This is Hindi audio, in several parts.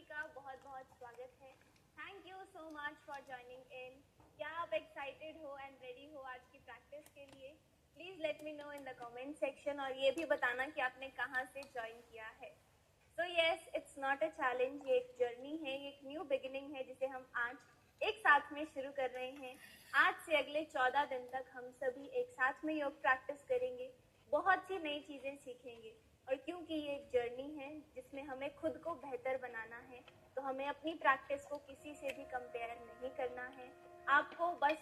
का बहुत बहुत स्वागत है। Thank you so much for joining in. क्या आप एक्साइटेड हो एंड रेडी हो आज की प्रैक्टिस के लिए? Please let me know in the comment section और ये भी बताना कि आपने कहाँ से ज्वाइन किया है। So yes, it's not a challenge, ये एक जर्नी है, ये एक न्यू बिगिनिंग है जिसे हम आज एक साथ में शुरू कर रहे हैं। आज से अगले 14 दिन तक हम सभी एक साथ में योग प्रैक्टिस करेंगे, बहुत सी नई चीज़ें सीखेंगे। और क्योंकि ये एक जर्नी है जिसमें हमें खुद को बेहतर बनाना है, तो हमें अपनी प्रैक्टिस को किसी से भी कंपेयर नहीं करना है। आपको बस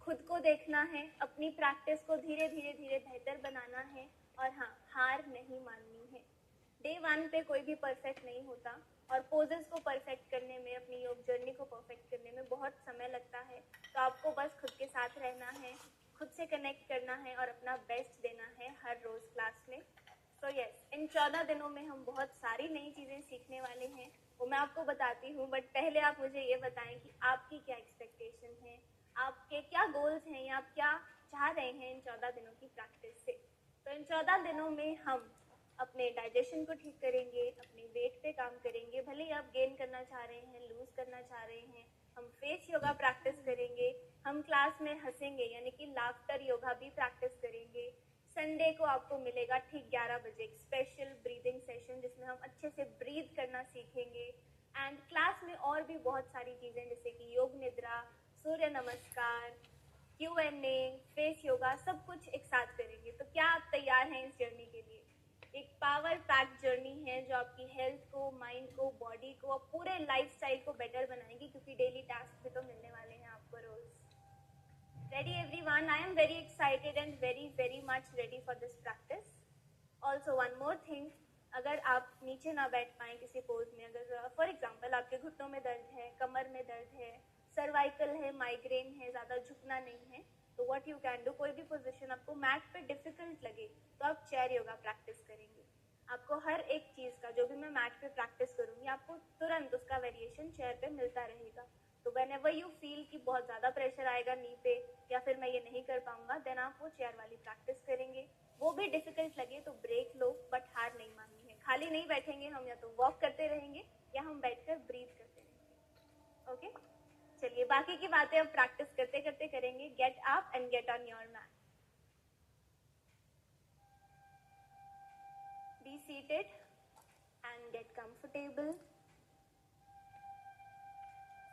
खुद को देखना है, अपनी प्रैक्टिस को धीरे धीरे बेहतर बनाना है और हाँ, हार नहीं माननी है। डे 1 पे कोई भी परफेक्ट नहीं होता और पोजेस को परफेक्ट करने में, अपनी योग जर्नी को परफेक्ट करने में बहुत समय लगता है। तो आपको बस खुद के साथ रहना है, खुद से कनेक्ट करना है और अपना बेस्ट देना है हर रोज क्लास में। सो यस, इन 14 दिनों में हम बहुत सारी नई चीज़ें सीखने वाले हैं, वो मैं आपको बताती हूँ। बट पहले आप मुझे ये बताएं कि आपकी क्या एक्सपेक्टेशन है, आपके क्या गोल्स हैं या आप क्या चाह रहे हैं इन 14 दिनों की प्रैक्टिस से। तो इन 14 दिनों में हम अपने डाइजेशन को ठीक करेंगे, अपने वेट पे काम करेंगे। भले ही आप गेन करना चाह रहे हैं, लूज करना चाह रहे हैं, हम फेस योगा प्रैक्टिस करेंगे। हम क्लास में हंसेंगे, यानी कि लाफ्टर योगा भी प्रैक्टिस करेंगे। संडे को आपको मिलेगा ठीक 11 बजे एक स्पेशल ब्रीदिंग सेशन जिसमें हम अच्छे से ब्रीथ करना सीखेंगे। एंड क्लास में और भी बहुत सारी चीज़ें जैसे कि योग निद्रा, सूर्य नमस्कार, Q&A, फेस योगा, सब कुछ एक साथ करेंगे। तो क्या आप तैयार हैं इस जर्नी के लिए? एक पावर पैक जर्नी है जो आपकी हेल्थ को, माइंड को, बॉडी को और पूरे लाइफस्टाइल को बेटर बनाएगी, क्योंकि डेली टास्क भी तो मिलने वाले हैं आपको रोज। Ready everyone, I am very excited and very much ready for this practice. Also one more thing, अगर आप नीचे ना बैठ पाएँ किसी पोज में, अगर फॉर एग्जांपल आपके घुटनों में दर्द है, कमर में दर्द है, सर्वाइकल है, माइग्रेन है, ज़्यादा झुकना नहीं है, तो व्हाट यू कैन डू, कोई भी पोजीशन आपको मैट पे डिफिकल्ट लगे तो आप चेयर योगा प्रैक्टिस करेंगे। आपको हर एक चीज़ का, जो भी मैं मैट पे प्रैक्टिस करूँगी, आपको तुरंत उसका वेरिएशन चेयर पे मिलता रहेगा। तो whenever you feel कि बहुत ज़्यादा प्रेशर आएगा नी पे या फिर मैं ये नहीं कर पाऊंगा, देन आप वो चेयर वाली प्रैक्टिस करेंगे। वो भी डिफिकल्ट लगे तो ब्रेक लो, बट हार नहीं माननी है। खाली नहीं बैठेंगे हम, या तो वॉक करते रहेंगे या हम बैठकर ब्रीथ करते रहेंगे। ओके, चलिए बाकी की बातें अब प्रैक्टिस करते करते करेंगे। Get up and get on your mat, be seated and get comfortable.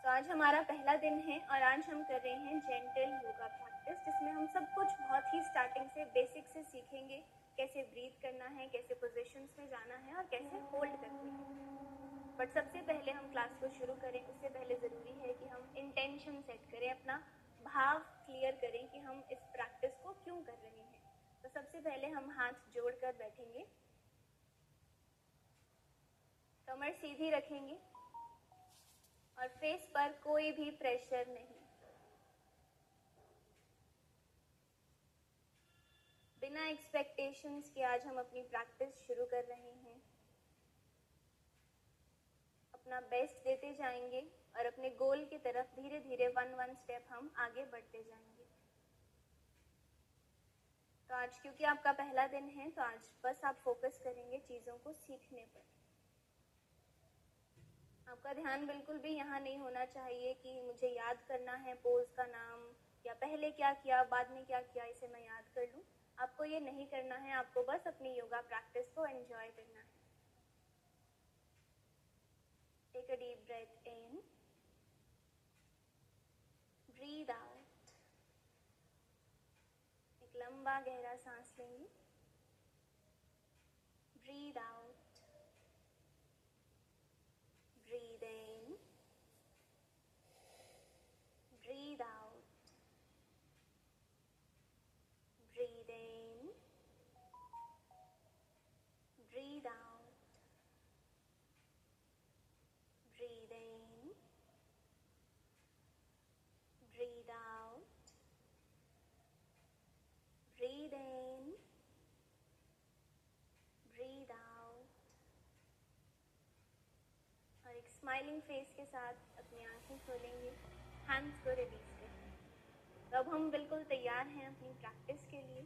तो आज हमारा पहला दिन है और आज हम कर रहे हैं जेंटल योगा प्रैक्टिस, जिसमें हम सब कुछ बहुत ही स्टार्टिंग से, बेसिक से सीखेंगे। कैसे ब्रीथ करना है, कैसे पोजीशंस में जाना है और कैसे होल्ड करनी है। बट सबसे पहले हम क्लास को शुरू करें उससे पहले ज़रूरी है कि हम इंटेंशन सेट करें, अपना भाव क्लियर करें कि हम इस प्रैक्टिस को क्यों कर रहे हैं। तो सबसे पहले हम हाथ जोड़कर बैठेंगे, कमर सीधी रखेंगे और फेस पर कोई भी प्रेशर नहीं। बिना एक्सपेक्टेशंस के आज हम अपनी प्रैक्टिस शुरू कर रहे हैं। अपना बेस्ट देते जाएंगे और अपने गोल की तरफ धीरे धीरे वन स्टेप हम आगे बढ़ते जाएंगे। तो आज क्योंकि आपका पहला दिन है, तो आज बस आप फोकस करेंगे चीज़ों को सीखने पर। आपका ध्यान बिल्कुल भी यहाँ नहीं होना चाहिए कि मुझे याद करना है पोज का नाम, या पहले क्या किया बाद में क्या किया इसे मैं याद कर लूँ। आपको ये नहीं करना है, आपको बस अपनी योगा प्रैक्टिस को एंजॉय करना है। Take a deep breath in, breathe out. एक लंबा गहरा सांस लेंगे, breathe out, breathe in, breathe out, breathe in, breathe out, breathe in, breathe out, breathe in, breathe out. और एक स्माइलिंग फेस के साथ अपनी आंखें खोलेंगे, हैंड्स को रिलीज करेंगे। तो अब हम बिल्कुल तैयार हैं अपनी प्रैक्टिस के लिए।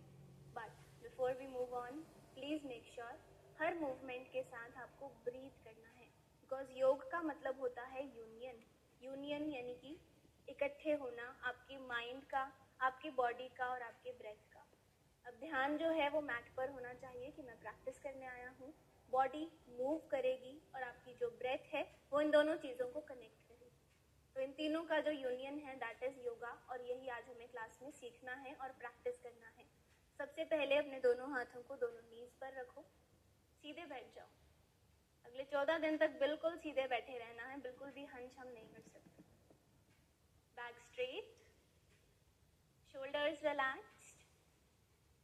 But before we move on, please make sure हर मूवमेंट के साथ आपको ब्रीथ करना है, बिकॉज योग का मतलब होता है यूनियन। यूनियन यानी कि इकट्ठे होना आपकी माइंड का, आपकी बॉडी का और आपके ब्रेथ का। अब ध्यान जो है वो मैट पर होना चाहिए कि मैं प्रैक्टिस करने आया हूँ, बॉडी मूव करेगी और आपकी जो ब्रेथ है वो इन दोनों चीज़ों को कनेक्ट करेगी। तो इन तीनों का जो यूनियन है दैट इज योगा, और यही आज हमें क्लास में सीखना है और प्रैक्टिस करना है। सबसे पहले अपने दोनों हाथों को दोनों नीज पर रखो, सीधे बैठ जाओ। अगले 14 दिन तक बिल्कुल सीधे बैठे रहना है, बिल्कुल भी हंच हम नहीं कर सकते। बैक स्ट्रेट, शोल्डर्स रिलैक्स्ड,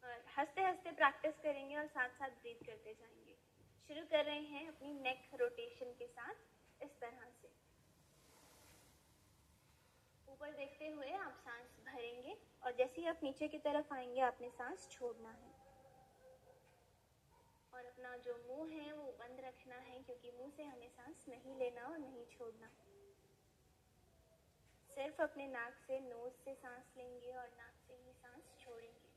और हंसते हंसते प्रैक्टिस करेंगे और साथ साथ ब्रीथ करते जाएंगे। शुरू कर रहे हैं अपनी नेक रोटेशन के साथ इस तरह से। ऊपर देखते हुए आप सांस भरेंगे और जैसे ही आप नीचे की तरफ आएंगे आपने सांस छोड़ना है, और अपना जो मुंह है वो बंद रखना है, क्योंकि मुंह से हमें सांस नहीं लेना और नहीं छोड़ना। सिर्फ अपने नाक से, नोज से सांस लेंगे और नाक से ही सांस छोड़ेंगे।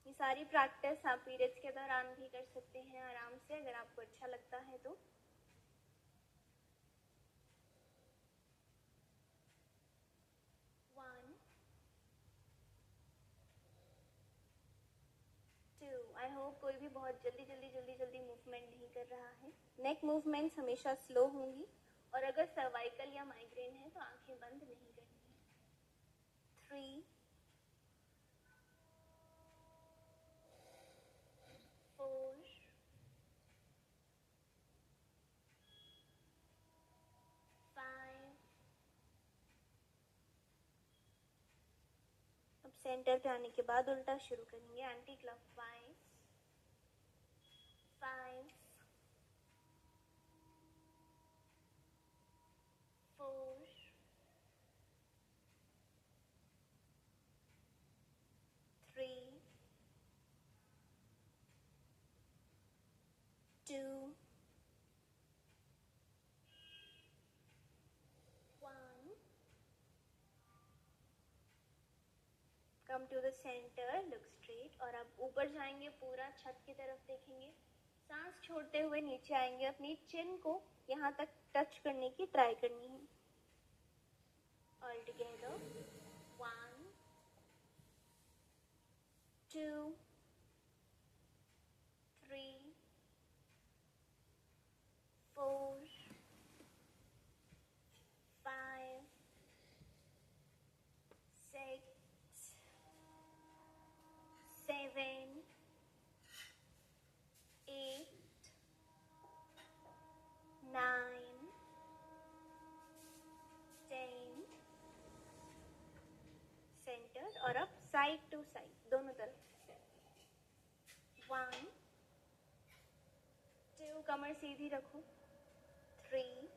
ये सारी प्रैक्टिस आप पीरियड्स के दौरान भी कर सकते हैं आराम से, अगर आपको अच्छा लगता है तो। आई होप कोई भी बहुत जल्दी मूवमेंट नहीं कर रहा है। नेक मूवमेंट्स हमेशा स्लो होंगी, और अगर सर्वाइकल या माइग्रेन है तो आंखें बंद नहीं करनी है। 3, 4, 5। अब सेंटर पे आने के बाद उल्टा शुरू करेंगे, anti clockwise. 5, 4, 3, 2, 1। Come to the centre, look straight, और अब ऊपर जाएंगे, पूरा छत की तरफ देखेंगे। सांस छोड़ते हुए नीचे आएंगे, अपनी चिन को यहाँ तक टच करने की ट्राई करनी है। All together, 1, 2, 3, 4, 5, 6, 7, 8, 9, 10। सेंटर, और अब साइड टू साइड दोनों तरफ। 1, 2, कमर सीधी रखो। 3,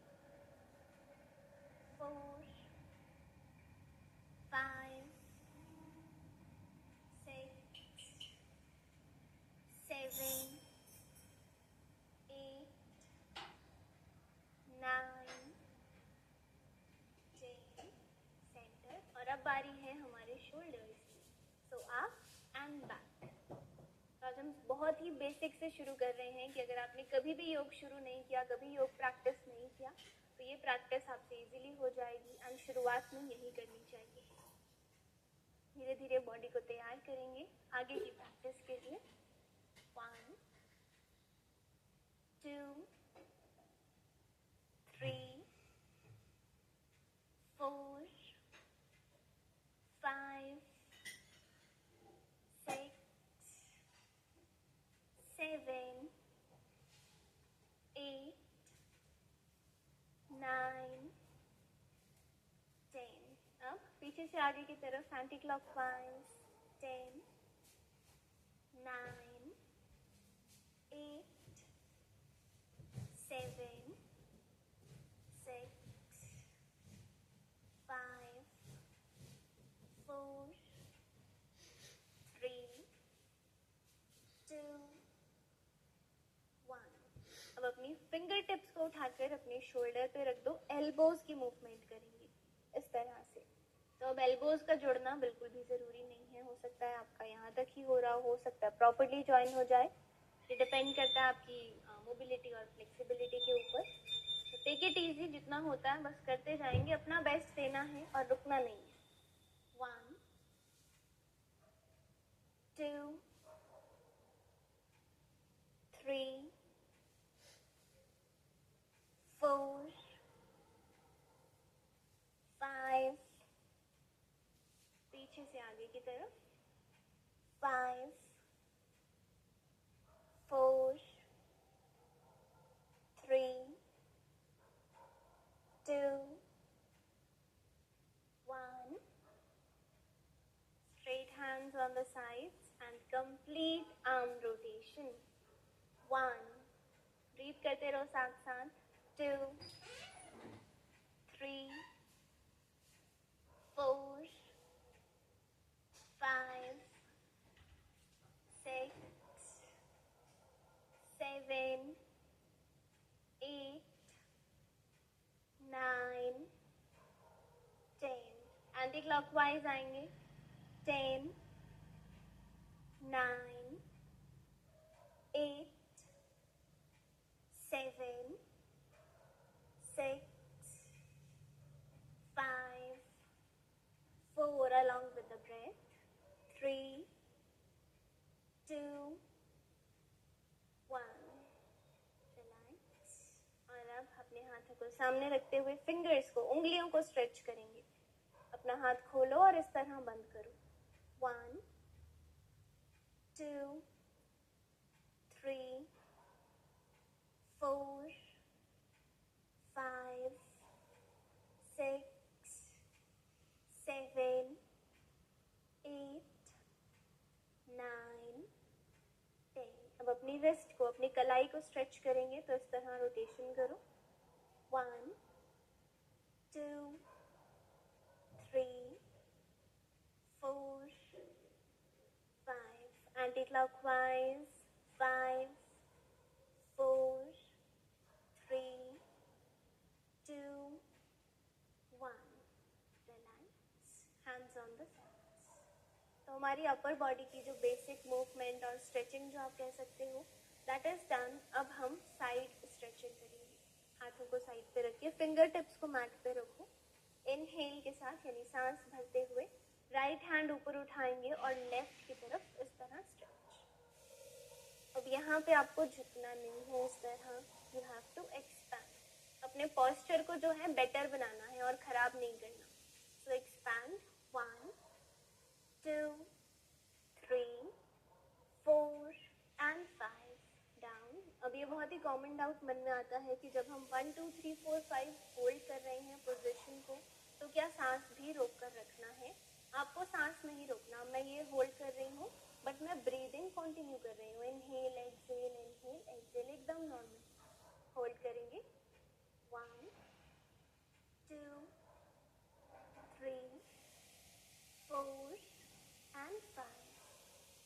4, 5, 6, 7, 8, 9, 10। सेंटर, और अब बारी है हमारे शोल्डर्स की। So up and back. तो आज हम बहुत ही बेसिक से शुरू कर रहे हैं कि अगर आपने कभी भी योग शुरू नहीं किया, कभी योग प्रैक्टिस नहीं किया, तो ये प्रैक्टिस आपसे इजीली हो जाएगी, एंड शुरुआत में यही करनी चाहिए। धीरे धीरे बॉडी को तैयार करेंगे आगे की प्रैक्टिस के लिए। 1, 2, 3, 4, 5, 6, 7, 8, 9, 10। अब पीछे से आगे की तरफ एंटी क्लॉकवाइज। 10, 9, 8, 7, 6, 5, 4, 3, 2, 1। अब अपनी फिंगर टिप्स को उठाकर अपने शोल्डर पे रख दो, एल्बोज की मूवमेंट करेंगे इस तरह से। तो अब एल्बोज का जुड़ना बिल्कुल भी ज़रूरी नहीं है, हो सकता है आपका यहाँ तक ही हो रहा हो सकता है प्रॉपर्ली ज्वाइन हो जाए। ये डिपेंड करता है आपकी मोबिलिटी और फ्लेक्सिबिलिटी के ऊपर। तो टेक इट इजी, जितना होता है बस करते जाएंगे, अपना बेस्ट देना है और रुकना नहीं है। 1 2 3 4 5, पीछे से आगे की तरफ, 5 4 3 2 1. Straight hands on the sides and complete arm rotation. 1. Breathe करते रहो साथ साथ. 2 3 4 5 6 7 8 9 10. एंटी क्लॉकवाइज आएंगे. 10 9 8 7 6 5 4 along with the breath. 3 2 1. Relax. और अब अपने हाथों को सामने रखते हुए फिंगर्स को, उंगलियों को स्ट्रेच करेंगे. अपना हाथ खोलो और इस तरह बंद करो. 1 2 3 4 5 6 7 8 9 10. अब अपनी रिस्ट को, अपनी कलाई को स्ट्रेच करेंगे तो इस तरह रोटेशन करो. 1 2 3 4 5. Anti clockwise. 5 4 3 2 1. Relax. Hands on the sides. तो हमारी अपर बॉडी की जो बेसिक मूवमेंट और स्ट्रेचिंग जो आप कह सकते हो, दैट इज डन. अब हम साइड स्ट्रेचिंग करेंगे. हाथों को साइड पे रखिए, फिंगर टिप्स को मैट पे रखो. इनहेल के साथ यानी सांस भरते हुए राइट हैंड ऊपर उठाएंगे और लेफ्ट की तरफ इस तरह स्ट्रेच. अब यहाँ पे आपको झुकना नहीं है इस तरह. You have to expand. अपने पोस्चर को जो है बेटर बनाना है और खराब नहीं करना. सो एक्सपैंड. 1 2 3 4 and 5. डाउन. अब ये बहुत ही कॉमन डाउट मन में आता है कि जब हम 1 2 3 4 5 होल्ड कर रहे हैं पोजीशन को, तो क्या सांस भी रोक कर रखना है? आपको सांस नहीं रोकना. मैं ये होल्ड कर रही हूँ बट मैं ब्रीदिंग कंटिन्यू कर रही हूँ. इनहेल एक्सहेल एकदम नॉर्मल होल्ड करेंगे. 1 2 3 4 and 5.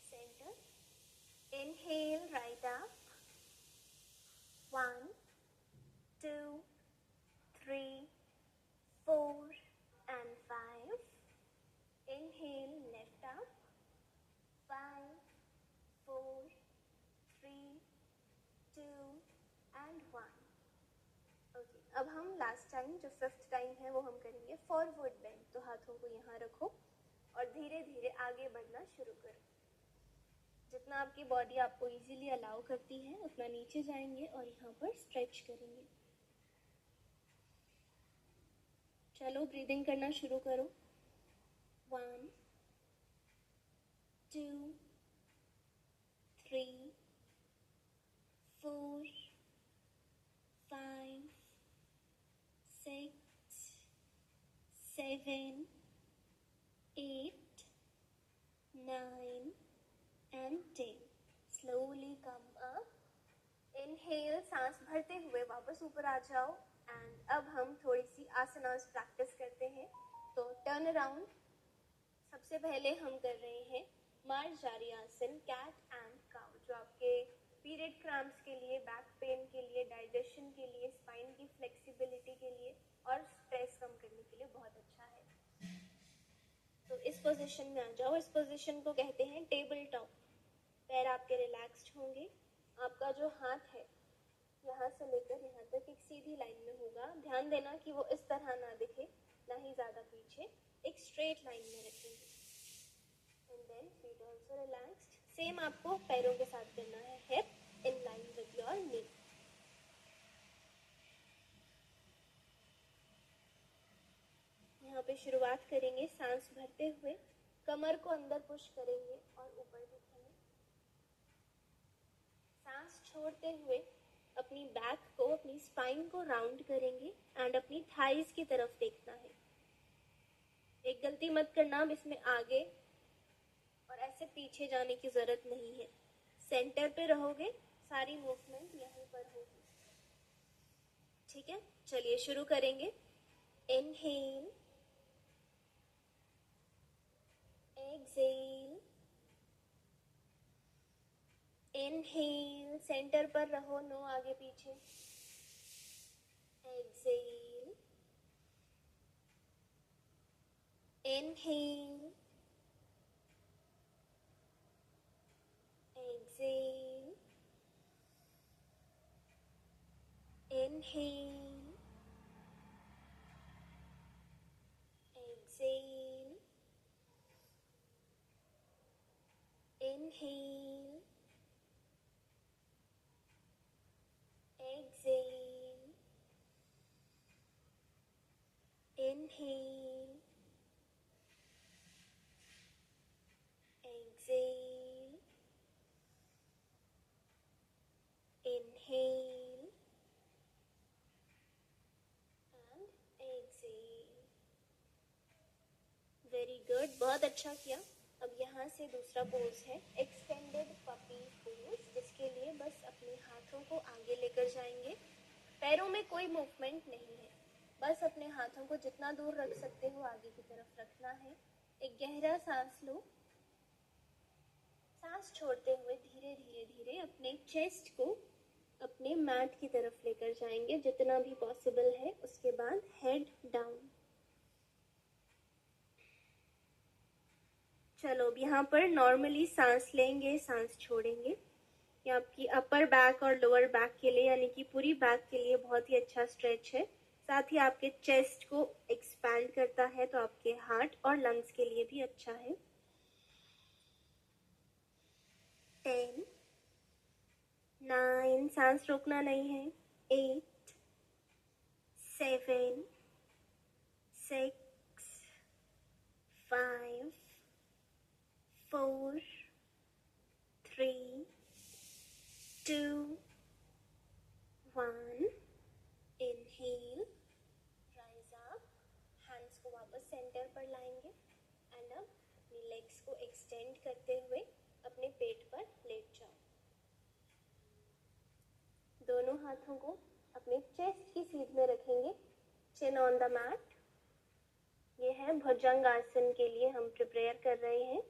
Center. Inhale right up. 1 2 3 4 and 5. Inhale left up. 5 4 3 2 and 1. Okay. अब हम लास्ट टाइम, जो 5th टाइम है, वो हम करेंगे फॉरवर्ड बेंड. तो हाथों को यहाँ रखो और धीरे धीरे आगे बढ़ना शुरू करो. जितना आपकी बॉडी आपको इजीली अलाउ करती है उतना नीचे जाएंगे और यहाँ पर स्ट्रेच करेंगे. चलो ब्रीदिंग करना शुरू करो. 1 2 3 4 5 6 7 8 9 and 10. Slowly come up. Inhale. सांस भरते हुए वापस ऊपर आ जाओ. एंड अब हम थोड़ी सी आसनास प्रैक्टिस करते हैं. तो टर्न अराउंड. सबसे पहले हम कर रहे हैं मार्जारी आसन, कैट एंड काउ, जो आपके पीरियड क्रैम्प्स के लिए, बैक पेन के लिए, डाइजेशन के लिए, स्पाइन की फ्लेक्सिबिलिटी के लिए और स्ट्रेस कम करने के लिए बहुत अच्छा है. पोजीशन में आ जाओ। इस पोजीशन को कहते हैं टेबल टॉप। पैर आपके रिलैक्स्ड होंगे। आपका जो हाथ है यहाँ से लेकर यहाँ तक एक सीधी लाइन में होगा। ध्यान देना कि वो इस तरह ना दिखे, ना ही ज़्यादा पीछे, एक स्ट्रेट लाइन में रखेंगे। And then feet also relaxed. Same आपको पैरों के साथ करना है, hip in line with your knee. यहाँ पे शुरुआत करेंगे सांस भरते हुए, कमर को अंदर पुश करेंगे और ऊपर देखेंगे। सांस छोड़ते हुए अपनी बैक को, अपनी स्पाइन को राउंड करेंगे एंड अपनी थाइज की तरफ देखना है। एक गलती मत करना, अब इसमें आगे और ऐसे पीछे जाने की जरूरत नहीं है। सेंटर पे रहोगे, सारी मूवमेंट यहीं पर होगी। ठीक है, चलिए शुरू करेंगे। इनहेल, एक्सहेल, इनहेल, सेंटर पर रहो, नो आगे पीछे। Exhale, inhale, exhale, inhale, exhale, inhale, exhale, inhale, exhale, inhale and exhale। Very good, बहुत अच्छा किया। अब यहाँ से दूसरा पोज है एक्सटेंडेड पपी पोज, जिसके लिए बस अपने हाथों को आगे लेकर जाएंगे। पैरों में कोई मूवमेंट नहीं है, बस अपने हाथों को जितना दूर रख सकते हो आगे की तरफ रखना है। एक गहरा सांस लो। सांस छोड़ते हुए धीरे धीरे धीरे अपने चेस्ट को अपने मैट की तरफ लेकर जाएंगे जितना भी पॉसिबल है। उसके बाद हेड डाउन। चलो अब यहाँ पर नॉर्मली सांस लेंगे, सांस छोड़ेंगे। ये आपकी अपर बैक और लोअर बैक के लिए, यानी कि पूरी बैक के लिए बहुत ही अच्छा स्ट्रेच है। साथ ही आपके चेस्ट को एक्सपैंड करता है, तो आपके हार्ट और लंग्स के लिए भी अच्छा है। 10, 9, सांस रोकना नहीं है। 8, 7, 6, 5, 4, 3, 2, 1। इनहेल, राइज अप, हैंड्स को वापस सेंटर पर लाएंगे एंड अब अपनी लेग्स को एक्सटेंड करते हुए अपने पेट पर लेट जाओ। दोनों हाथों को अपने चेस्ट की सीध में रखेंगे, चिन ऑन द मैट। ये है भुजंग आसन के लिए हम प्रिपेयर कर रहे हैं।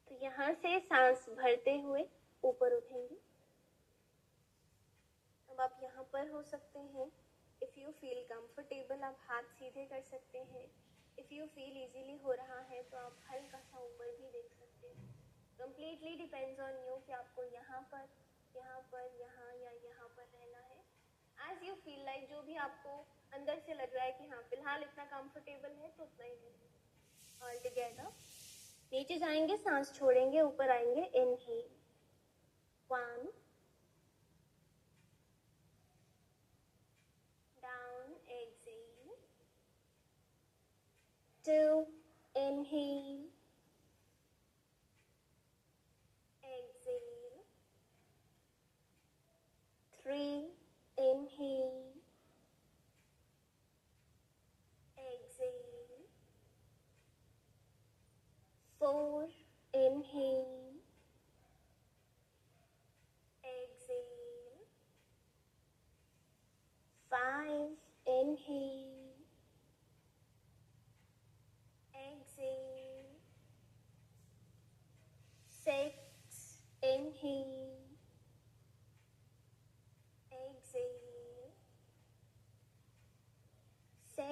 तो यहाँ से सांस भरते हुए ऊपर उठेंगे। अब आप यहाँ पर हो सकते हैं। इफ़ यू फील कंफर्टेबल आप हाथ सीधे कर सकते हैं। इफ़ यू फील इजीली हो रहा है तो आप हल्का सा ऊपर भी देख सकते हैं। कंप्लीटली डिपेंड्स ऑन यू कि आपको यहाँ पर, यहाँ या यहाँ पर रहना है। एज यू फील लाइक, जो भी आपको अंदर से लग रहा है कि हाँ फिलहाल इतना कंफर्टेबल है तो उतना ही करिए। ऑल टुगेदर नीचे जाएंगे, सांस छोड़ेंगे, ऊपर आएंगे। Inhale, 1, down, exhale, 2, inhale, exhale, 3, inhale, exhale, 4, inhale, exhale, 5, inhale, exhale,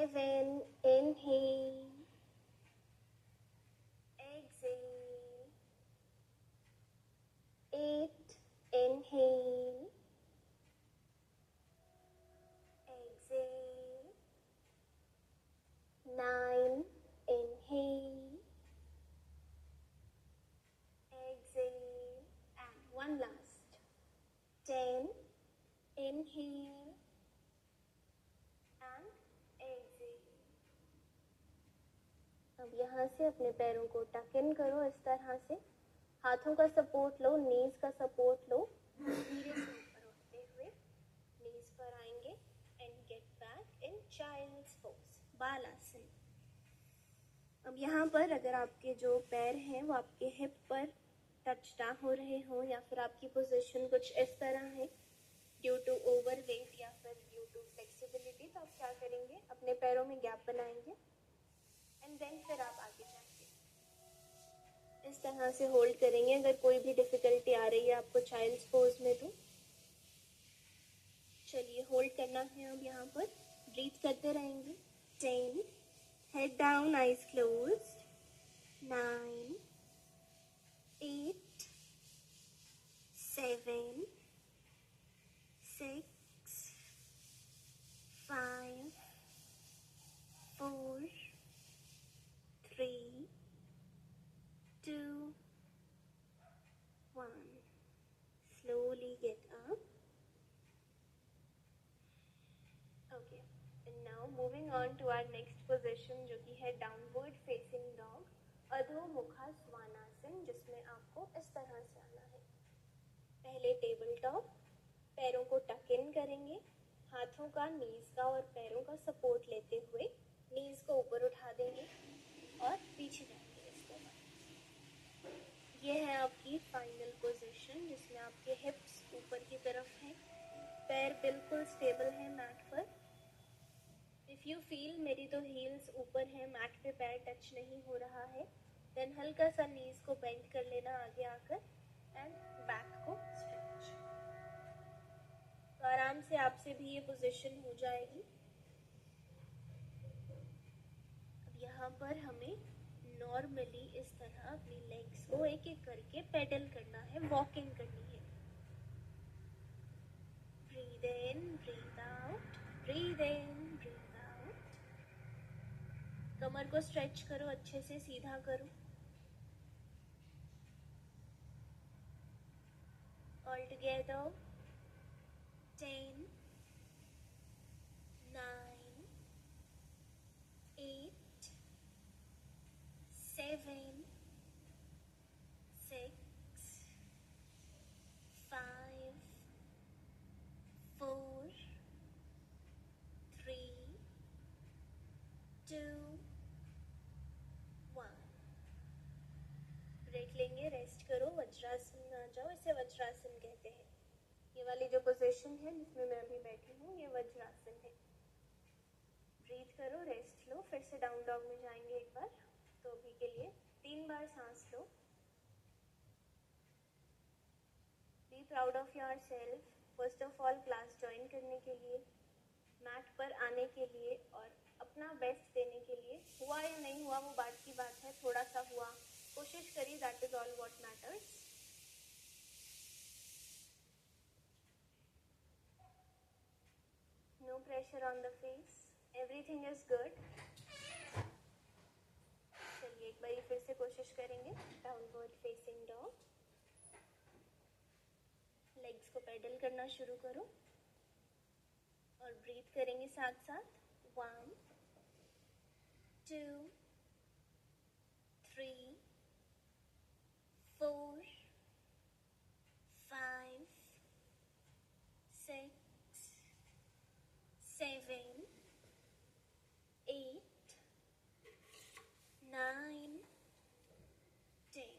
7, inhale, exhale, 8, inhale, exhale, 9, inhale, exhale, and one last, 10, inhale and exhale. अब यहाँ से अपने पैरों को टक इन करो इस तरह से, हाथों का सपोर्ट लो, नीज का सपोर्ट लो, धीरे से ऊपर उठते हुए नीज पर आएंगे and get back in child's pose, बालासन। अब यहाँ पर अगर आपके जो पैर हैं वो आपके हिप पर टच ना हो रहे हो या फिर आपकी पोजीशन कुछ इस तरह है ड्यू टू ओवरवेट या फिर ड्यू टू फ्लेक्सिबिलिटी, तो आप क्या करेंगे, अपने पैरों में गैप बनाएंगे एंड देन फिर आप आगे जाएंगे, इस तरह से होल्ड करेंगे। अगर कोई भी डिफिकल्टी आ रही है आपको चाइल्ड्स पोज में तो चलिए होल्ड करना है। अब यहाँ पर ब्रीथ करते रहेंगे। 10, head down, eyes closed, 9, 8, 7, 6, 5, 4, 3, 2, 1. Slowly get up. Okay, and now moving on to our next position जो कि है डाउनवर्ड फेसिंग डॉग, अधोमुखा स्वानासन, जिसमें आपको इस तरह से आना है। पहले टेबल टॉप, पैरों को टक इन करेंगे, हाथों का नीज का और पैरों का सपोर्ट लेते हुए नीज को ऊपर उठा देंगे और पीछे जाएंगे। इसके बाद ये है आपकी फाइनल पोजीशन जिसमें आपके हिप्स ऊपर की तरफ हैं, पैर बिल्कुल स्टेबल है मैट पर। इफ़ यू फील मेरी तो हील्स ऊपर है, मैट पे पैर टच नहीं हो रहा है, देन हल्का सा नीज को बेंड कर लेना आगे आकर एंड बैक को स्ट्रेच। तो आराम से आपसे भी ये पोजीशन हो जाएगी। अब यहाँ पर हमें नॉर्मली इस तरह अपनी लेग्स को एक एक करके पेडल करना है, वॉकिंग करनी है। Breathe in, breathe out, breathe in, breathe out. कमर को स्ट्रेच करो, अच्छे से सीधा करो। All together, 10, 9, 8, 7, 6, 5, 4, 3, 2, 1. ब्रेक लेंगे, रेस्ट करो, वज्रासन में आ जाओ, इसे वज्रासन कहते हैं। ये वाली जो पोजीशन है जिसमें मैं अभी बैठी हूँ ये वज्रासन है। ब्रीथ करो, रेस्ट लो, फिर से डाउन डॉग में जाएंगे एक बार। तो अभी के लिए 3 बार सांस लो। Be proud of yourself, first of all class join करने के लिए, मैट पर आने के लिए और अपना बेस्ट देने के लिए। हुआ या नहीं हुआ वो बात की बात है, थोड़ा सा हुआ, कोशिश करिए, that is all what matters. No pressure on the face, everything is good. चलिए एक बार फिर से कोशिश करेंगे, डाउनवर्ड फेसिंग डॉग। लेग्स को पेडल करना शुरू करो और ब्रीथ करेंगे साथ साथ। 1, 2, 3, 4, 5, 6, 7, 8, 9, 10.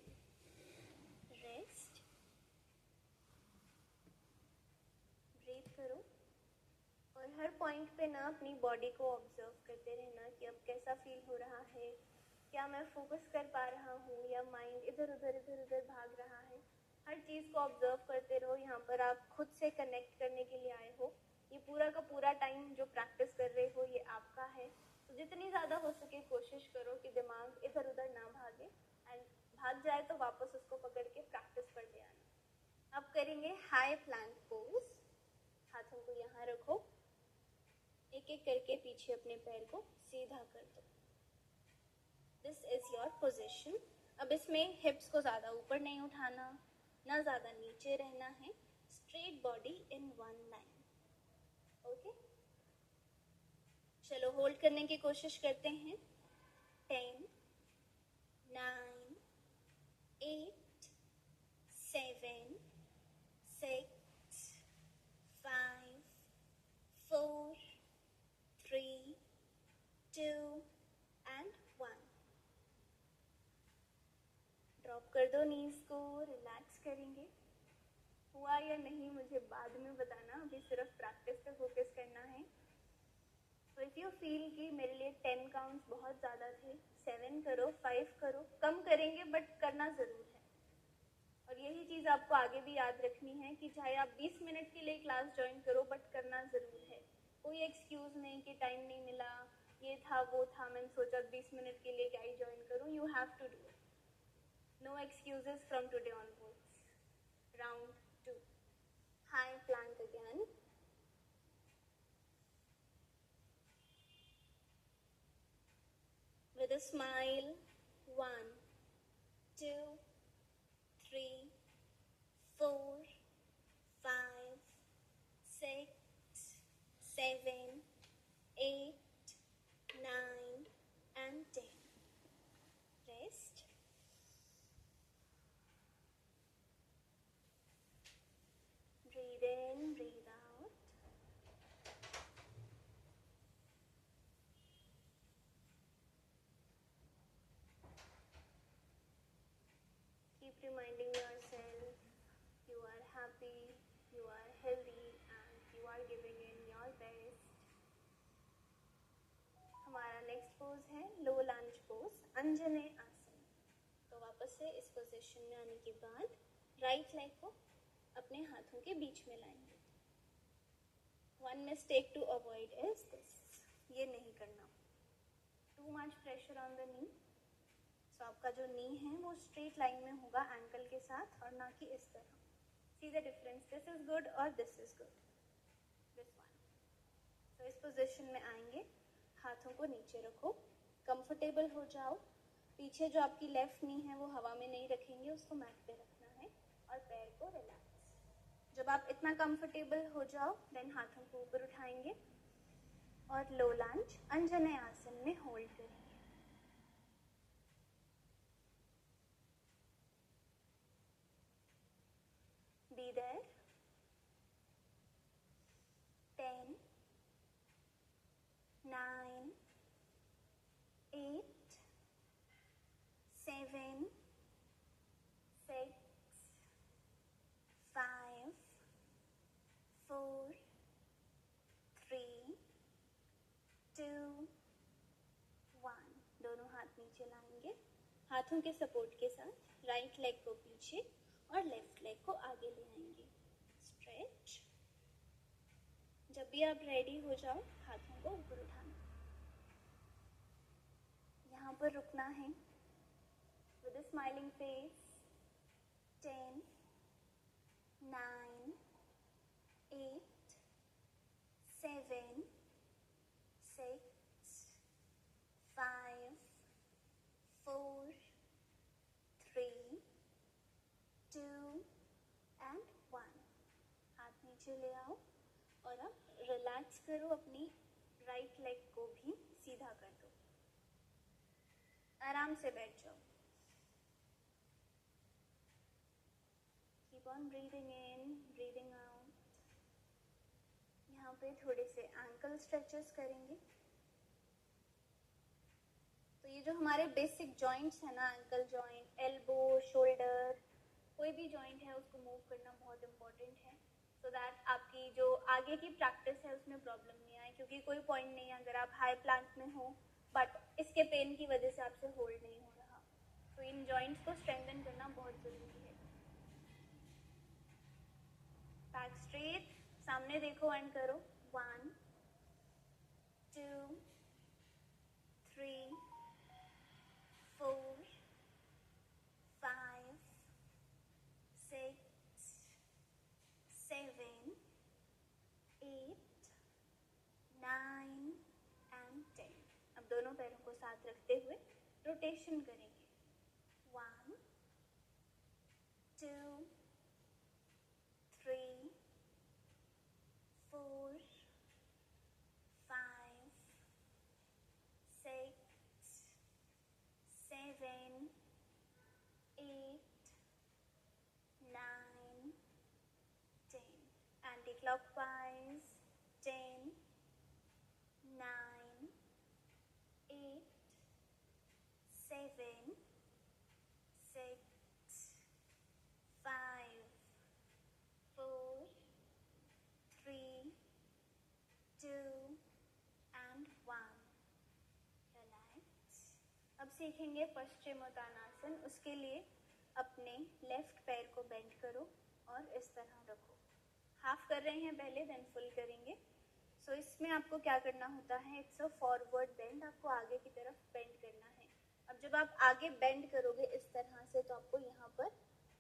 रेस्ट, ब्रीथ करो और हर पॉइंट पे ना अपनी बॉडी को ऑब्जर्व करते रहना कि अब कैसा फील हो रहा है, क्या मैं फोकस कर पा रहा हूँ या माइंड इधर उधर भाग रहा है। हर चीज़ को ऑब्जर्व करते रहो। यहाँ पर आप खुद से कनेक्ट करने के लिए आए हो। ये पूरा का पूरा टाइम जो प्रैक्टिस कर रहे हो ये आपका है। जितनी ज़्यादा हो सके कोशिश करो कि दिमाग इधर उधर ना भागे, एंड भाग जाए तो वापस उसको पकड़ के प्रैक्टिस पर ले आना। अब करेंगे हाई प्लैंक पोज। हाथों को यहाँ रखो, एक एक करके पीछे अपने पैर को सीधा कर दो। This is your position. अब इसमें हिप्स को ज़्यादा ऊपर नहीं उठाना, ना ज़्यादा नीचे रहना है, straight body in one line. Okay, चलो होल्ड करने की कोशिश करते हैं। 10, 9, 8, 7, 6, 5, 4, 3, 2 and 1। ड्रॉप कर दो नीज को, रिलैक्स करेंगे। हुआ या नहीं मुझे बाद में बताना, अभी सिर्फ प्रैक्टिस पे फोकस करना है। तो इफ़ यू फील कि मेरे लिए 10 काउंट्स बहुत ज़्यादा थे, 7 करो, 5 करो, कम करेंगे बट करना ज़रूर है। और यही चीज़ आपको आगे भी याद रखनी है कि चाहे आप 20 मिनट के लिए क्लास ज्वाइन करो बट करना ज़रूर है। कोई एक्सक्यूज़ नहीं कि टाइम नहीं मिला, ये था वो था, मैंने सोचा 20 मिनट के लिए क्या ही ज्वाइन करूँ। You have to do it. No excuses from today onwards. Round 2, high plank again. With a smile, 1, 2, 3, 4, 5, 6, 7, 8, 9 and 10. Rest. Breathe in, breathe out. Keep reminding yourself you are happy, you are healthy and you are giving in your best. हमारा नेक्स्ट पोज है लो लंज पोज, अंजनेय आसन। तो वापस से इस पोजीशन में आने के बाद राइट लेग को अपने हाथों के बीच में लाएंगे। One mistake to avoid is this, ये नहीं करना। Too much pressure on the knee. So आपका जो नी है वो स्ट्रेट लाइन में होगा एंकल के साथ और ना कि इस तरह। See the difference, this is good और this is good, this one. तो इस पोजीशन में आएंगे, हाथों को नीचे रखो, कंफर्टेबल हो जाओ। पीछे जो आपकी लेफ्ट नी है वो हवा में नहीं रखेंगे, उसको मैट पे रखना है और पैर को रिलैक्स। जब आप इतना कंफर्टेबल हो जाओ देन हाथों को ऊपर उठाएंगे और लो लंज अंजनेय आसन में होल्ड करेंगे। Be there. 10, 9, 8, 7, 6, 5, 4, 3, 2, 1। दोनों हाथ नीचे लाएंगे, हाथों के सपोर्ट के साथ राइट लेग को पीछे और लेफ्ट लेग को आगे ले आएंगे। स्ट्रेच। जब भी आप रेडी हो जाओ हाथों को ऊपर उठाना, यहाँ पर रुकना है। With a smiling face. 10, 9, 8, 7, 6, 5, 4, 3, 2 and 1। हाथ नीचे ले आओ और अब रिलैक्स करो, अपनी राइट लेग को भी सीधा कर दो। आराम से बैठ जाओ। Keep on breathing in, breathing out. यहाँ पे थोड़े से एंकल स्ट्रेचेस करेंगे। तो ये जो हमारे बेसिक जॉइंट्स है ना, एंकल जॉइंट, एल्बो, शोल्डर, कोई भी जॉइंट है उसको मूव करना बहुत इम्पोर्टेंट है, सो दैट आपकी जो आगे की प्रैक्टिस है उसमें प्रॉब्लम नहीं आए। क्योंकि कोई पॉइंट नहीं है अगर आप हाई प्लैंक में हो बट इसके पेन की वजह से आपसे होल्ड नहीं हो रहा, तो इन जॉइंट्स को स्ट्रेंथन करना बहुत ज़रूरी है। बैक स्ट्रेट, सामने देखो एंड करो। 1, 2, हाथ रखते हुए रोटेशन करेंगे. 1 2 3 4 5 6 7 8 9 10. Anti-clockwise. 10 9 8 7 6 5 4 3 2 and 1. रिलैक्स. अब सीखेंगे पश्चिमोत्तानासन. उसके लिए अपने लेफ्ट पैर को बेंड करो और इस तरह रखो. हाफ कर रहे हैं पहले, देन फुल करेंगे. सो इसमें आपको क्या करना होता है, इट्स अ फॉरवर्ड बेंड. आपको आगे की तरफ बेंड करना है. अब जब आप आगे बेंड करोगे इस तरह से तो आपको यहाँ पर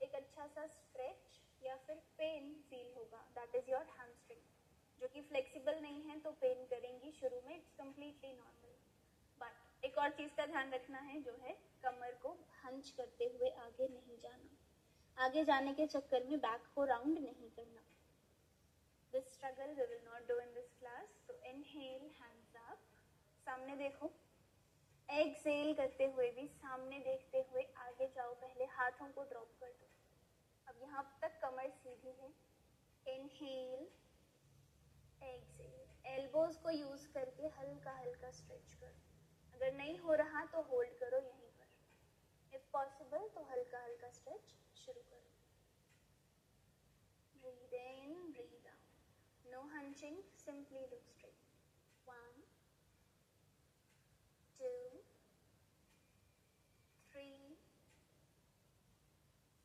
एक अच्छा सा स्ट्रेच या फिर पेन फील होगा. दैट इज योर हैमस्ट्रिंग, जो कि फ्लेक्सिबल नहीं है तो पेन करेंगी शुरू में. It's completely normal. बट एक और चीज का ध्यान रखना है, जो है कमर को हंच करते हुए आगे नहीं जाना. आगे जाने के चक्कर में बैक को राउंड नहीं करना. This struggle we will not do in this class. So inhale, hands up. सामने देखो. Exhale करते हुए भी सामने देखते हुए आगे जाओ. पहले हाथों को ड्रॉप कर दो. अब यहाँ तक कमर सीधी है. Inhale, exhale. एल्बोज को यूज करके हल्का हल्का स्ट्रेच करो. अगर नहीं हो रहा तो होल्ड करो यहीं पर. इफ पॉसिबल तो हल्का हल्का स्ट्रेच शुरू करो. Breathe in, breathe out. No hunching, simply look straight. 1 2 3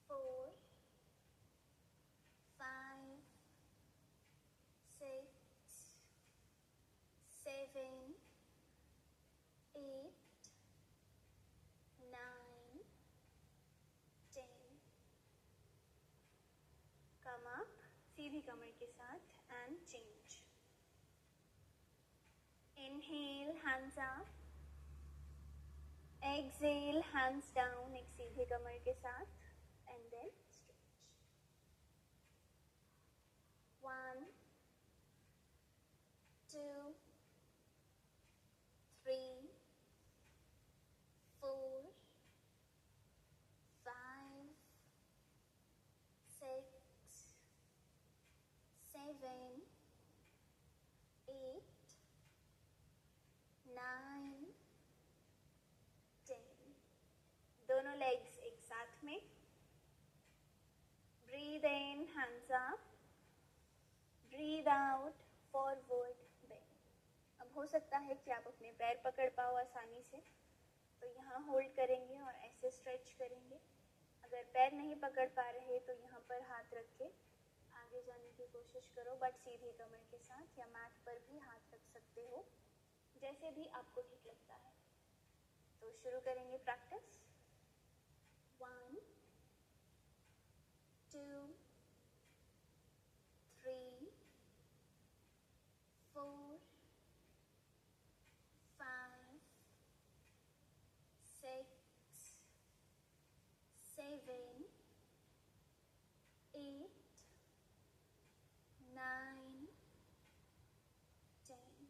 4 5 6 7 8 9 10. Come up, सीधी कमर के साथ and change. Inhale, hands up. Exhale, hands down. एक सीधी कमर के साथ and then stretch. 1 2 3 4 5 6 7 8 9 10. दोनों legs एक साथ में. Breathe in, hands up. Breathe out, forward bend. अब हो सकता है कि आप अपने पैर पकड़ पाओ आसानी से, तो यहाँ होल्ड करेंगे और ऐसे स्ट्रेच करेंगे. अगर पैर नहीं पकड़ पा रहे तो यहाँ पर हाथ रख के आगे जाने की कोशिश करो, बट सीधी कमर के साथ, या मैट पर भी हाथ रख सकते हो, जैसे भी आपको ठीक लगता है. तो शुरू करेंगे practice. 1 2 3 4 5 6 7 8 9 10.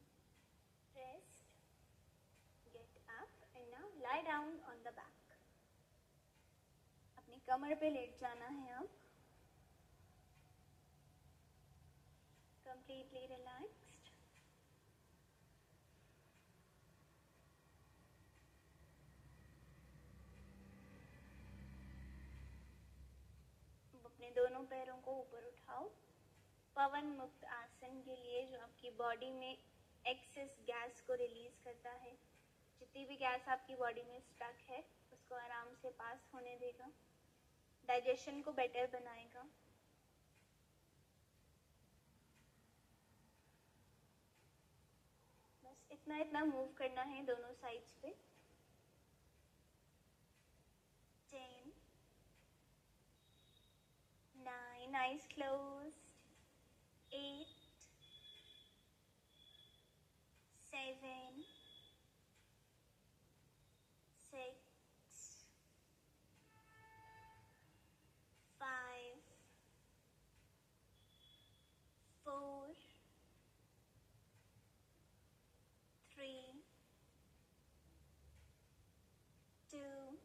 Rest. Get up and now lie down on the back. अपनी कमर पे लेट जाना है अब. Completely relaxed. अपने दोनों पैरों को ऊपर उठाओ. पवन मुक्त आसन के लिए, जो आपकी बॉडी में एक्सेस गैस को रिलीज करता है. जितनी भी गैस आपकी बॉडी में स्टक है उसको आराम से पास होने देगा. डाइजेशन को बेटर बनाएगा. बस इतना इतना मूव करना है दोनों साइड्स पे. 10 9, eyes closed. 8 7 6, 5, 4, 3, 2,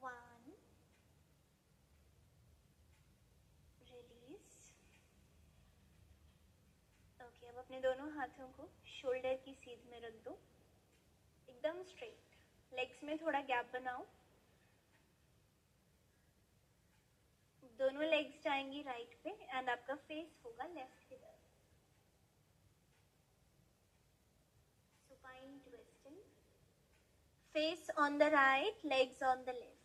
1. रिलीज। ओके, अब अपने दोनों हाथों को शोल्डर की सीध में रख दो, एकदम स्ट्रेट। लेग्स में थोड़ा गैप बनाओ। दोनों लेग्स जाएंगी राइट पे एंड आपका फेस होगा लेफ्ट की तरफ। Supine twisting, face on the right, legs on the left.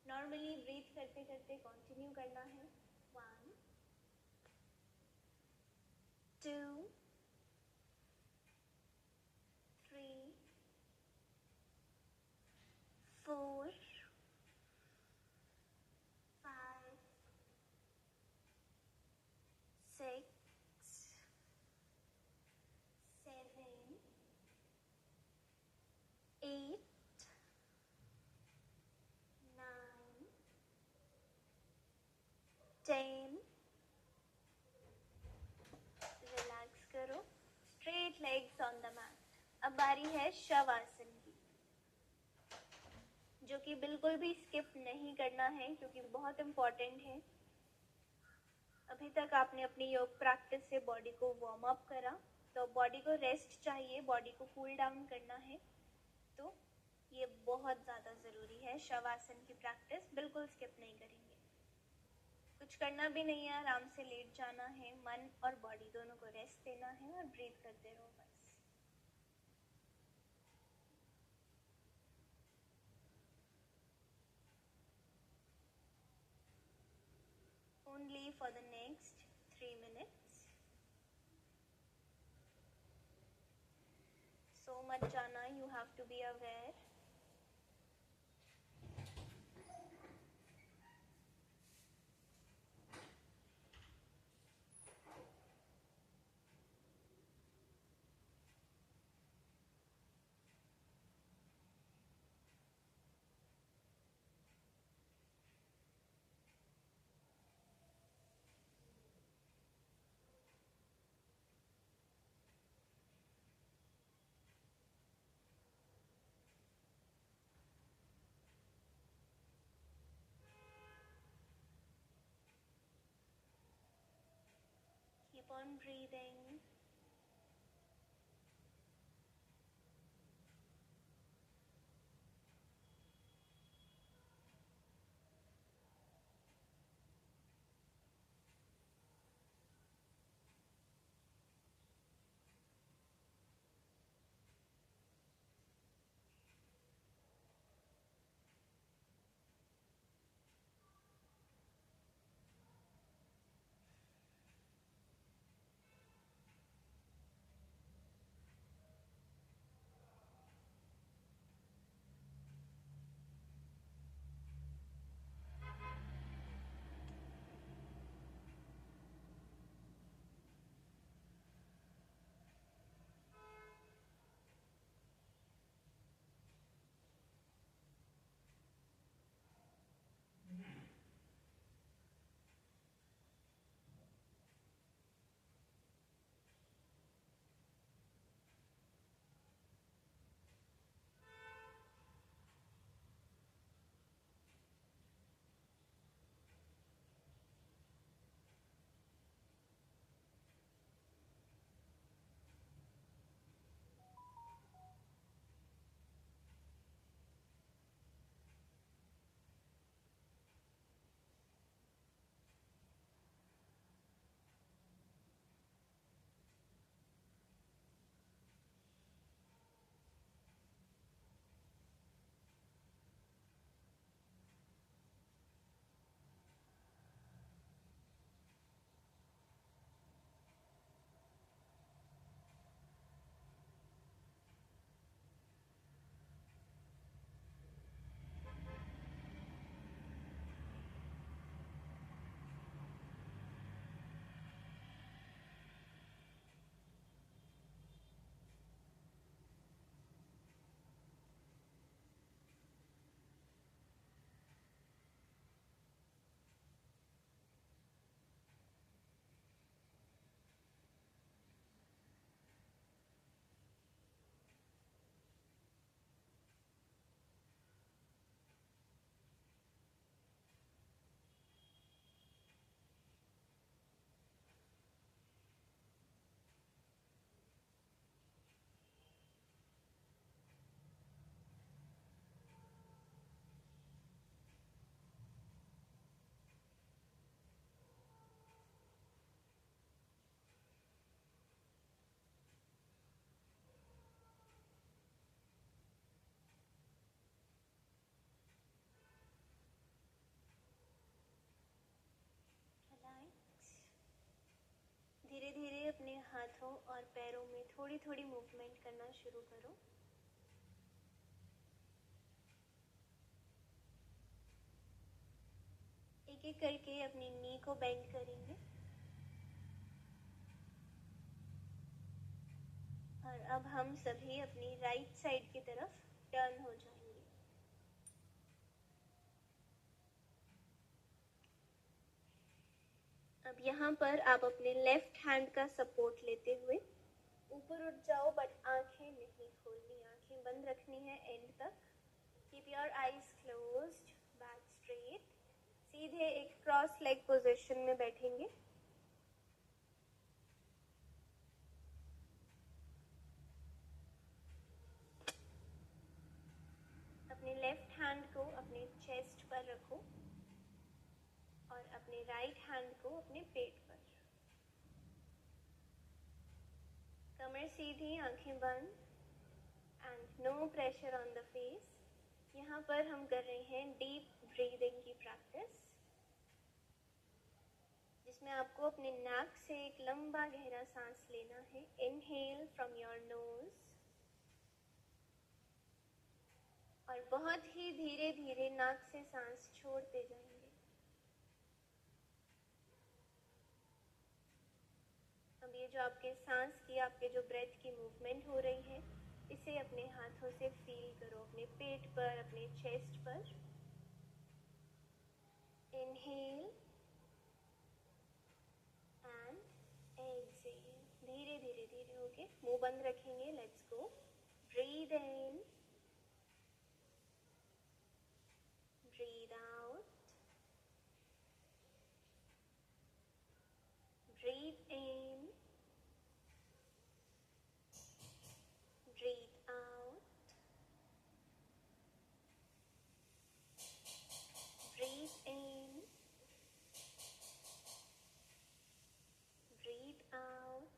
Normally breathe करते करते कंटिन्यू करना है। 1, 2, 3, 4, 5, 6, 7, 8, 9, 10। रिलैक्स करो, straight legs on the mat. अब बारी है शवासन की, जो कि बिल्कुल भी स्किप नहीं करना है क्योंकि बहुत इंपॉर्टेंट है। अभी तक आपने अपनी योग प्रैक्टिस से बॉडी को वार्म अप करा, तो बॉडी को रेस्ट चाहिए, बॉडी को कूल डाउन करना है, तो ये बहुत ज़्यादा ज़रूरी है। शवासन की प्रैक्टिस बिल्कुल स्किप नहीं करेंगे। कुछ करना भी नहीं है, आराम से लेट जाना है, मन और बॉडी दोनों को रेस्ट देना है और ब्रीथ करते रहो बस। Only for the next 3 minutes. So much jana, you have to be aware. Keep on breathing. धीरे धीरे अपने हाथों और पैरों में थोड़ी थोड़ी मूवमेंट करना शुरू करो। एक एक करके अपनी नी को बेंड करेंगे और अब हम सभी अपनी राइट साइड की तरफ टर्न हो जाएंगे। अब यहाँ पर आप अपने लेफ्ट हैंड का सपोर्ट लेते हुए ऊपर उठ जाओ, बट आंखें नहीं खोलनी, आंखें बंद रखनी है एंड तक। Keep your eyes closed, back straight. सीधे एक क्रॉस लेग पोजीशन में बैठेंगे। अपने लेफ्ट हैंड को अपने चेस्ट पर रखो और अपने राइट हैंड को अपने पेट पर। कमर सीधी, आंखें बंद and no pressure on the face. यहाँ पर हम कर रहे हैं डीप ब्रीदिंग की प्रैक्टिस, जिसमें आपको अपने नाक से एक लंबा गहरा सांस लेना है। इनहेल फ्रॉम योर नोज और बहुत ही धीरे धीरे नाक से सांस छोड़ते जाएंगे। अब ये जो आपके सांस की, आपके जो ब्रेथ की मूवमेंट हो रही है, इसे अपने हाथों से फील करो, अपने पेट पर, अपने चेस्ट पर। इनहेल एंड एक्सहेल, धीरे धीरे धीरे। ओके, मुंह बंद रखेंगे। Let's go. Breathe in, breathe out, breathe in, breathe out, breathe in, breathe out,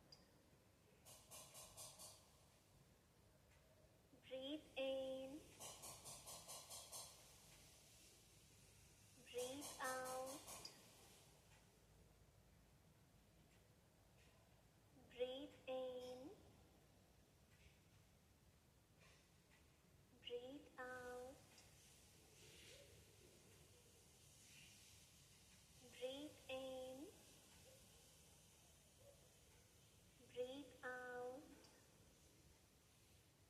breathe in, breathe out, breathe in, breathe out, breathe in, breathe out.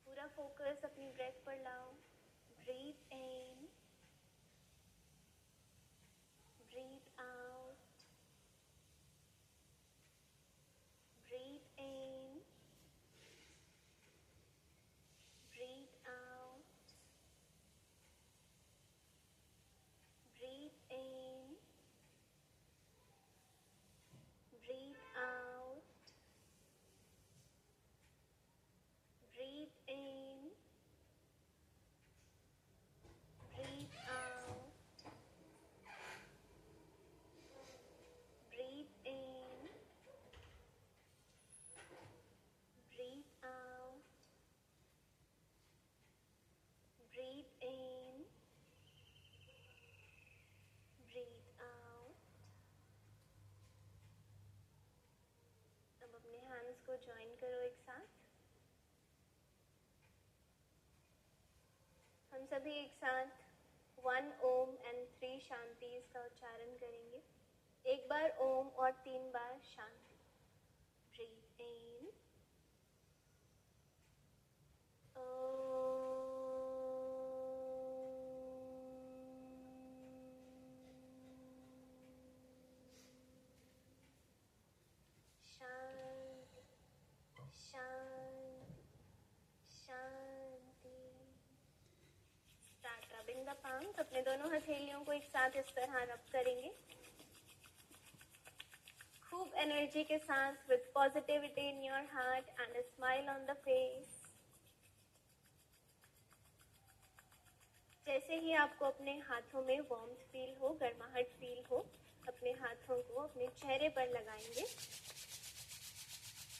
पूरा फोकस अपनी ब्रेथ पर लाओ। Breathe in, breathe out, breathe in, breathe out, breathe in, breathe out, breathe in, breathe out, breathe in, breathe out, breathe in, breathe out. अब अपने हैंड्स को जॉइन करो एक साथ। हम सभी एक साथ 1 ओम एंड 3 शांतिस का उच्चारण करेंगे। एक बार ओम और 3 बार शांति। ब्रीथ इन, शांति शांति शांति। Start rubbing the palms. अपने दोनों हथेलियों को एक साथ इस तरह रब करेंगे, खूब एनर्जी के साथ, with positivity in your heart and a smile on the face. जैसे ही आपको अपने हाथों में वार्मथ फील हो, गर्माहट फील हो, अपने हाथों को अपने चेहरे पर लगाएंगे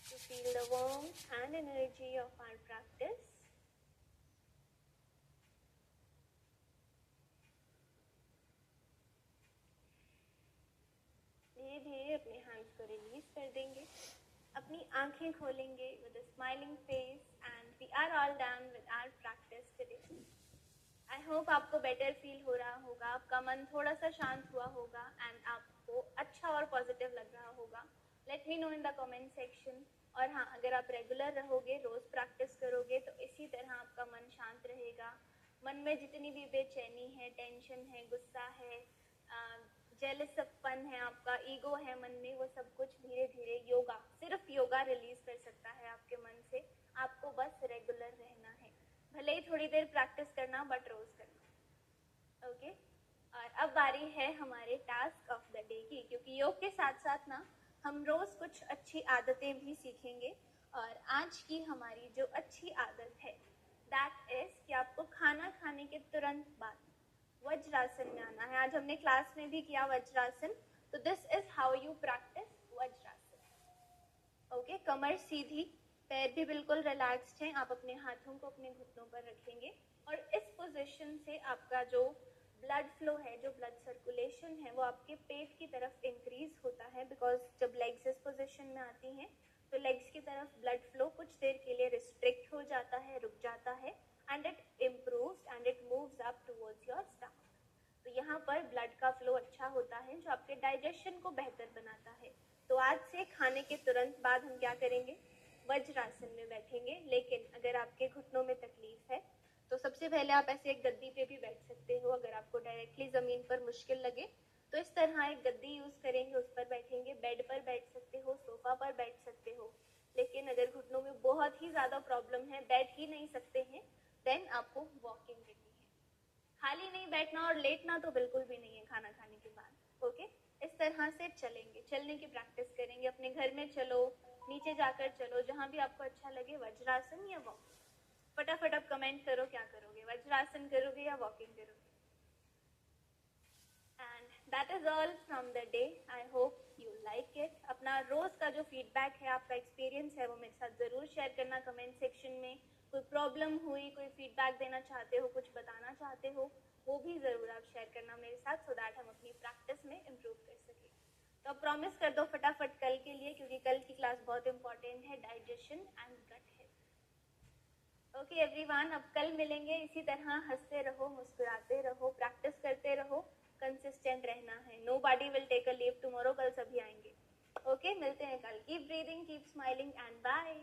to feel the warmth and energy of our practice. धीरे धीरे अपने हैंड्स को रिलीज कर देंगे। आंखें खोलेंगे with a smiling face and we are all done with our practice today. I hope आपको better feel हो रहा होगा, आपका मन थोड़ा सा शांत हुआ होगा and आपको अच्छा और positive लग रहा होगा. Let me know in the comment section. और हाँ, अगर आप रेगुलर रहोगे, रोज प्रैक्टिस करोगे तो इसी तरह आपका मन शांत रहेगा. मन में जितनी भी बेचैनी है, टेंशन है, गुस्सा है, जेलसपन है, आपका ईगो है मन में, वो सब कुछ धीरे धीरे योगा, सिर्फ योगा रिलीज कर सकता है आपके मन से. आपको बस रेगुलर रहना है, भले ही थोड़ी देर प्रैक्टिस करना बट रोज करना. ओके और अब बारी है हमारे टास्क ऑफ द डे की, क्योंकि योग के साथ साथ ना हम रोज कुछ अच्छी आदतें भी सीखेंगे. और आज की हमारी जो अच्छी आदत है दैट इज कि आपको खाना खाने के तुरंत बाद वज्रासन में आना है. आज हमने क्लास में भी किया वज्रासन, तो this is how you practice वज्रासन. ओके, कमर सीधी, पैर भी बिल्कुल रिलैक्स्ड हैं. आप अपने हाथों को अपने घुटनों पर रखेंगे और इस पोजीशन से आपका जो ब्लड फ्लो है, जो ब्लड सर्कुलेशन है, वो आपके पेट की तरफ इंक्रीज होता है. बिकॉज जब लेग्स इस पोजीशन में आती हैं तो लेग्स की तरफ ब्लड फ्लो कुछ देर के लिए रिस्ट्रिक्ट हो जाता है, रुक जाता है, and it improves and it moves up towards your stomach. तो यहाँ पर ब्लड का फ्लो अच्छा होता है जो आपके डाइजेशन को बेहतर बनाता है. तो आज से खाने के तुरंत बाद हम क्या करेंगे, वज्रासन में बैठेंगे. लेकिन अगर आपके घुटनों में तकलीफ है तो सबसे पहले आप ऐसे एक गद्दी पे भी बैठ सकते हो. अगर आपको डायरेक्टली जमीन पर मुश्किल लगे तो इस तरह एक गद्दी यूज करेंगे, उस पर बैठेंगे. बेड पर बैठ सकते हो, सोफा पर बैठ सकते हो. लेकिन अगर घुटनों में बहुत ही ज्यादा प्रॉब्लम है, बैठ ही नहीं सकते हैं, देन आपको वॉकिंग करनी है. खाली नहीं बैठना और लेटना तो बिल्कुल भी नहीं है खाना खाने के बाद. ओके, इस तरह से चलेंगे, चलने की प्रैक्टिस करेंगे. अपने घर में चलो, नीचे जाकर चलो, जहां भी आपको अच्छा लगे, वज्रासन या वॉक. फटाफट आप कमेंट करो क्या करोगे, वज्रासन करोगे या वॉकिंग करोगे. And that is all from the day. I hope you like it. अपना रोज का जो फीडबैक है, आपका एक्सपीरियंस है, वो मेरे साथ जरूर शेयर करना कमेंट सेक्शन में. कोई प्रॉब्लम हुई, कोई फीडबैक देना चाहते हो, कुछ बताना चाहते हो, वो भी जरूर आप शेयर करना मेरे साथ, सो दैट हम अपनी प्रैक्टिस में इम्प्रूव कर सकें. तो अब प्रॉमिस कर दो फटाफट कल के लिए, क्योंकि कल की क्लास बहुत इंपॉर्टेंट है, digestion and gut health. Okay everyone, अब कल मिलेंगे इसी तरह. हंसते रहो, मुस्कुराते रहो, प्रैक्टिस करते रहो, कंसिस्टेंट रहना है. Nobody will take a leave tomorrow, कल सभी आएंगे. ओके, मिलते हैं कल. Keep breathing, keep smiling and bye.